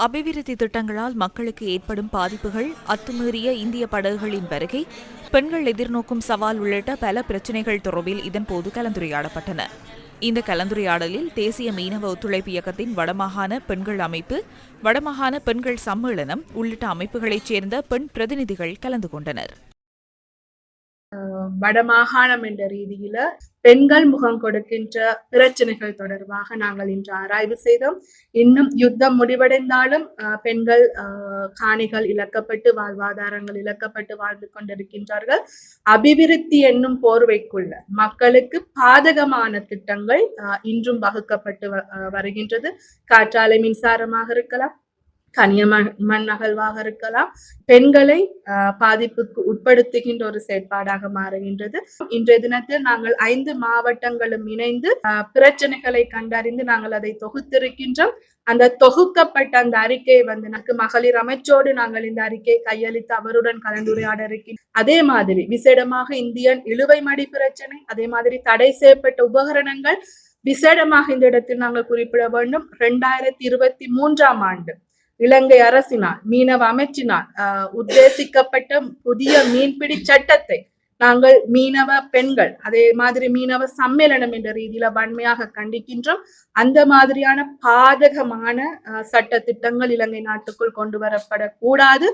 அபிவிருத்தி திட்டங்களால் மக்களுக்கு ஏற்படும் பாதிப்புகள், அத்துமீறிய இந்திய படகுகளின் வருகை, பெண்கள் எதிர்நோக்கும் சவால் உள்ளிட்ட பல பிரச்சினைகள் தொடர்பில் இதன்போது கலந்துரையாடப்பட்டன. இந்த கலந்துரையாடலில் தேசிய மீனவ ஒத்துழைப்பு இயக்கத்தின் வடமாகாண பெண்கள் அமைப்பு, வடமாகாண பெண்கள் சம்மேளனம் உள்ளிட்ட அமைப்புகளைச் சேர்ந்த பெண் பிரதிநிதிகள் கலந்து கொண்டனர். வடமாகாணம் என்ற ரீதியில பெண்கள் முகம் கொடுக்கின்ற பிரச்சனைகள் தொடர்பாக நாங்கள் இன்று ஆராய்வு செய்தோம். இன்னும் யுத்தம் முடிவடைந்தாலும் பெண்கள் காணிகள் இழக்கப்பட்டு வாழ்வாதாரங்கள் இழக்கப்பட்டு வாழ்ந்து கொண்டிருக்கின்றார்கள். அபிவிருத்தி என்னும் போர்வைக்குள்ள மக்களுக்கு பாதகமான திட்டங்கள் இன்றும் வகுக்கப்பட்டு வருகின்றது. காற்றாலை மின்சாரமாக இருக்கலாம், மண் அகழ்வாக இருக்கலாம், பெண்களை பாதிப்புக்கு உட்படுத்துகின்ற ஒரு செயற்பாடாக மாறுகின்றது. இன்றைய தினத்தில் நாங்கள் 5 மாவட்டங்களும் இணைந்து பிரச்சனைகளை கண்டறிந்து நாங்கள் அதை தொகுத்திருக்கின்றோம். அந்த தொகுக்கப்பட்ட அந்த அறிக்கையை வந்து மகளிர் அமைச்சோடு நாங்கள் இந்த அறிக்கையை கையளித்து அவருடன் கலந்துரையாட இருக்கின்றோம். அதே மாதிரி விசேடமாக இந்தியன் இழுவை மடி பிரச்சனை, அதே மாதிரி தடை செய்யப்பட்ட உபகரணங்கள் விசேடமாக இந்த இடத்தில் நாங்கள் குறிப்பிட வேண்டும். 2023ஆம் ஆண்டு இலங்கை அரசினால் மீனவ அமைச்சினால் உத்தேசிக்கப்பட்ட புதிய மீன்பிடி சட்டத்தை நாங்கள் மீனவ பெண்கள் அதே மாதிரி மீனவ சம்மேளனம் என்ற ரீதியில வன்மையாக கண்டிக்கின்றோம். அந்த மாதிரியான பாதகமான சட்ட திட்டங்கள் இலங்கை நாட்டுக்குள் கொண்டு வரப்படக்கூடாது.